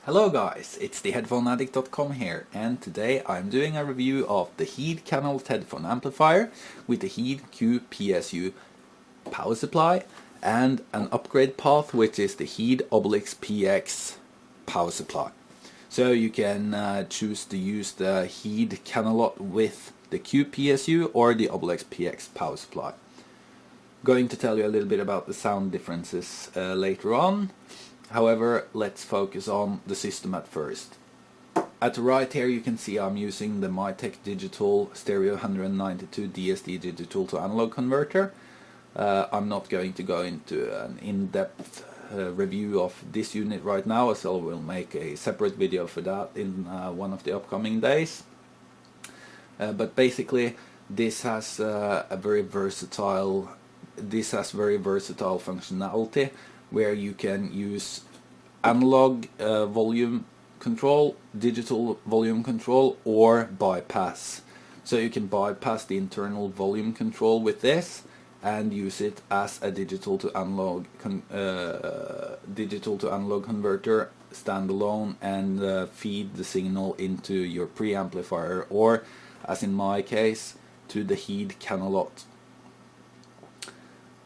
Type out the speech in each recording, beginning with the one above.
Hello guys, it's theheadphoneaddict.com here, and today I'm doing a review of the Heed Canalot headphone amplifier with the Heed Q-PSU power supply and an upgrade path, which is the Heed Obelix PX power supply. So you can choose to use the Heed Canalot with the Q-PSU or the Obelix PX power supply. Going to tell you a little bit about the sound differences later on. However, let's focus on the system at first. At the right here you can see I'm using the Mytek Digital Stereo 192 DSD digital to analog converter. I'm not going to go into an in-depth review of this unit right now, so we'll make a separate video for that in one of the upcoming days. But basically this has very versatile functionality, where you can use analog volume control, digital volume control, or bypass. So you can bypass the internal volume control with this and use it as a digital to analog converter standalone and feed the signal into your preamplifier, or as in my case, to the Heed Canalot.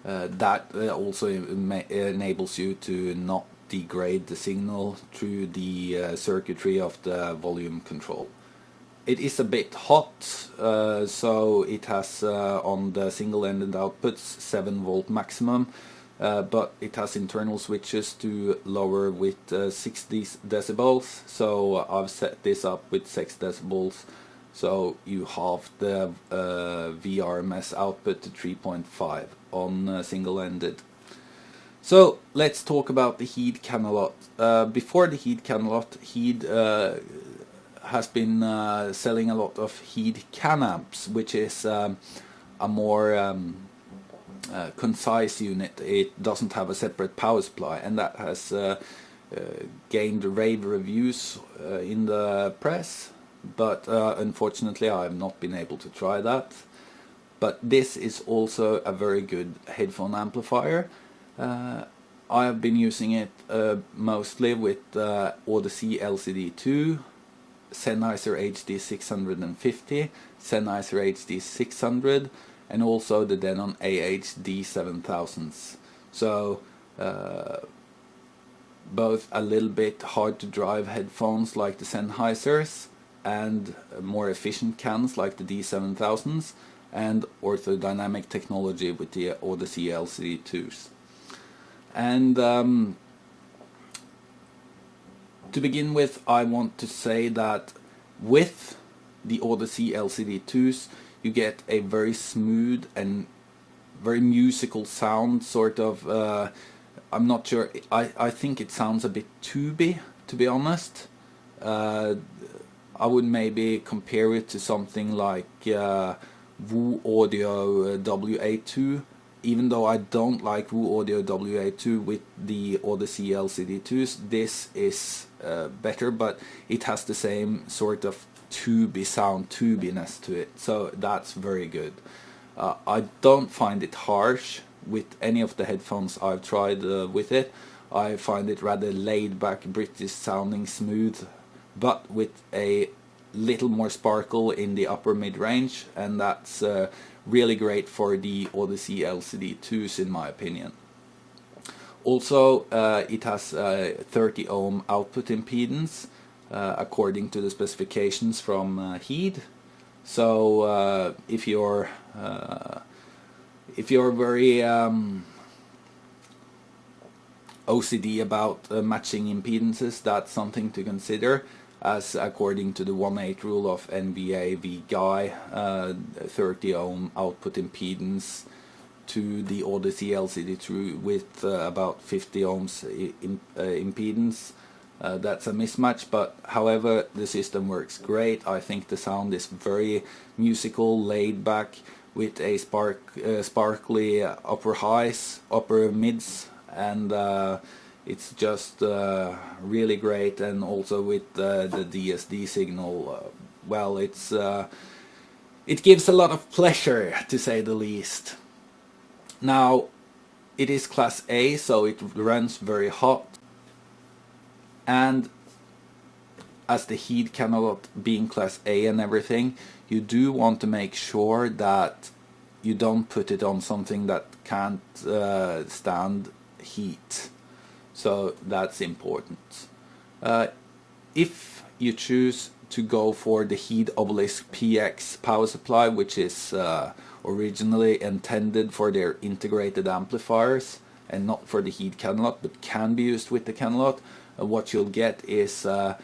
That also enables you to not degrade the signal through the circuitry of the volume control. It is a bit hot, so it has on the single-ended outputs 7 volt maximum, but it has internal switches to lower with 60 decibels, so I've set this up with 6 decibels, so you halve the VRMS output to 3.5 on single-ended. So let's talk about the Heed Canalot. Before the Heed Canalot, Heed has been selling a lot of Heed Canamps, which is a more concise unit. It doesn't have a separate power supply, and that has gained rave reviews in the press, but unfortunately I have not been able to try that. But this is also a very good headphone amplifier. I have been using it mostly with Odyssey LCD2, Sennheiser HD 650, Sennheiser HD 600, and also the Denon AHD 7000s. So both a little bit hard to drive headphones like the Sennheisers, and more efficient cans like the D7000s, and orthodynamic technology with the Odyssey LCD2s. And to begin with, I want to say that with the Odyssey LCD2s you get a very smooth and very musical sound, sort of. I'm not sure, I think it sounds a bit tubey, to be honest. I would maybe compare it to something like Wu Audio WA2, even though I don't like Wu Audio WA2 with the Odyssey LCD2s. This is better, but it has the same sort of tubey sound, tubiness to it, so that's very good. I don't find it harsh with any of the headphones I've tried with it. I find it rather laid back, British sounding, smooth, but with a little more sparkle in the upper mid-range, and that's really great for the Odyssey LCD2s in my opinion. Also it has 30 ohm output impedance according to the specifications from Heed. So if you're very OCD about matching impedances, that's something to consider, as according to the 1/8 rule of NVA V-Guy, 30 ohm output impedance to the Odyssey LCD2 with about 50 ohms impedance, that's a mismatch. But however, the system works great. I think the sound is very musical, laid back, with a sparkly upper highs, upper mids, and it's just really great. And also with the DSD signal, well, it gives a lot of pleasure, to say the least. Now, it is class A, so it runs very hot, and as the heat cannot being class A and everything, you do want to make sure that you don't put it on something that can't stand heat. So that's important. If you choose to go for the Heat Obelisk PX power supply, which is originally intended for their integrated amplifiers and not for the Heat Canalot, but can be used with the Canalot, what you'll get is a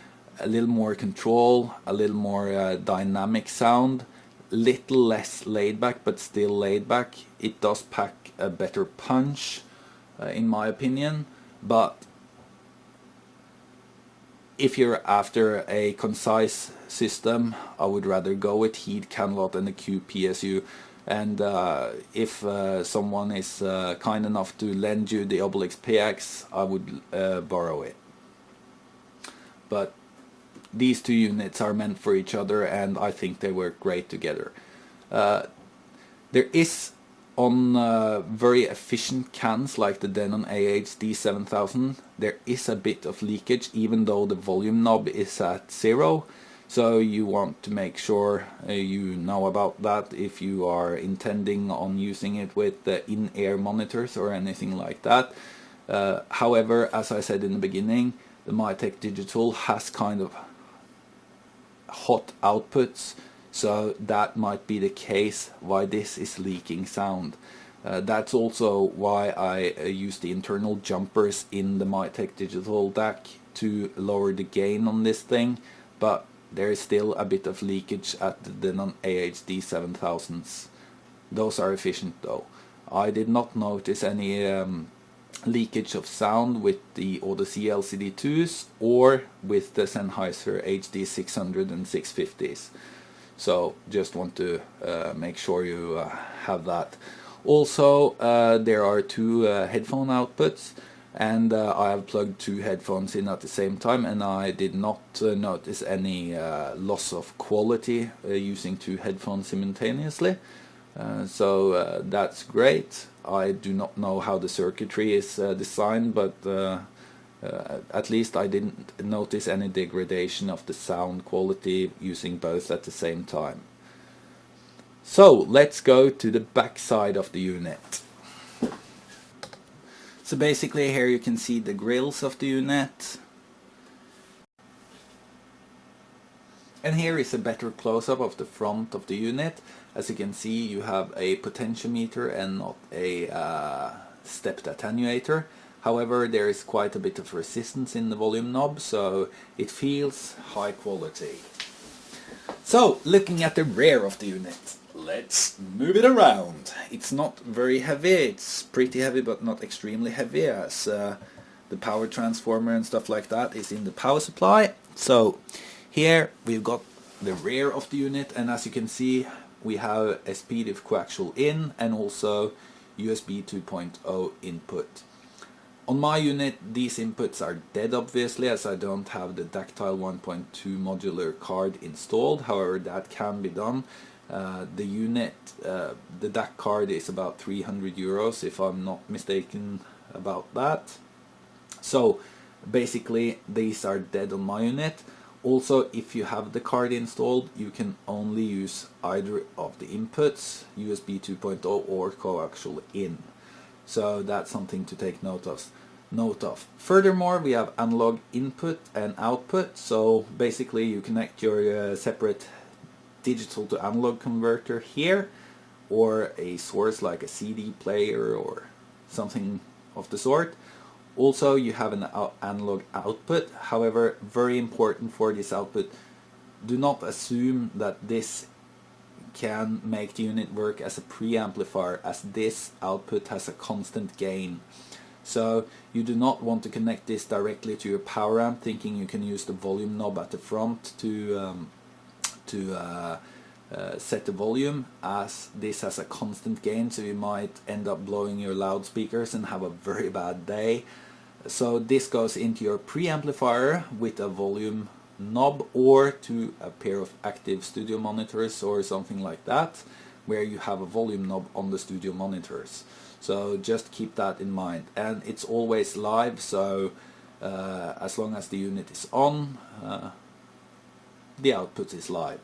little more control, a little more dynamic sound, little less laid back, but still laid back. It does pack a better punch, in my opinion, but if you're after a concise system, I would rather go with Heat Canalot and the QPSU. And if someone is kind enough to lend you the Obelisk PX, I would borrow it. But these two units are meant for each other, and I think they work great together. There is on very efficient cans like the Denon AHD 7000, there is a bit of leakage even though the volume knob is at 0. So you want to make sure you know about that if you are intending on using it with the in-ear monitors or anything like that. However, as I said in the beginning, the Mytek Digital has kind of hot outputs, so that might be the case why this is leaking sound. That's also why I use the internal jumpers in the Mytek Digital DAC to lower the gain on this thing, but there is still a bit of leakage at the Denon AHD 7000s. Those are efficient though. I did not notice any leakage of sound with the Odyssey LCD2s or with the Sennheiser HD 600 and 650s. So just want to make sure you have that. Also, there are two headphone outputs, and I have plugged two headphones in at the same time, and I did not notice any loss of quality using two headphones simultaneously. So that's great. I do not know how the circuitry is designed, but at least I didn't notice any degradation of the sound quality using both at the same time. So let's go to the back side of the unit. So basically here you can see the grills of the unit. And here is a better close-up of the front of the unit. As you can see, you have a potentiometer and not a stepped attenuator. However, there is quite a bit of resistance in the volume knob, so it feels high quality. So, looking at the rear of the unit, let's move it around. It's not very heavy, it's pretty heavy but not extremely heavy, as the power transformer and stuff like that is in the power supply. So, here we've got the rear of the unit, and as you can see, we have a SPDIF coaxial in and also USB 2.0 input. On my unit, these inputs are dead obviously, as I don't have the Dactyl 1.2 modular card installed. However, that can be done. The unit, the DAC card is about 300 euros if I'm not mistaken about that. So basically these are dead on my unit. Also, if you have the card installed, you can only use either of the inputs, USB 2.0 or coaxial in. So that's something to take note of. Furthermore, we have analog input and output. So basically you connect your separate digital to analog converter here, or a source like a CD player or something of the sort. Also, you have an analog output. However, very important for this output, do not assume that this can make the unit work as a preamplifier, as this output has a constant gain. So you do not want to connect this directly to your power amp thinking you can use the volume knob at the front to set the volume, as this has a constant gain, so you might end up blowing your loudspeakers and have a very bad day. So this goes into your preamplifier with a volume knob, or to a pair of active studio monitors or something like that, where you have a volume knob on the studio monitors. So just keep that in mind. And it's always live, so as long as the unit is on, the output is live.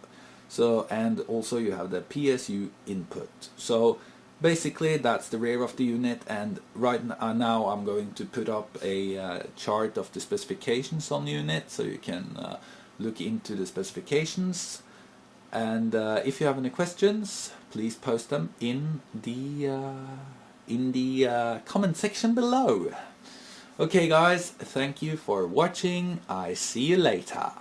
So, and also you have the PSU input. So basically that's the rear of the unit, and right now I'm going to put up a chart of the specifications on the unit so you can look into the specifications. And if you have any questions, please post them in the comment section below. Okay guys, thank you for watching. I see you later.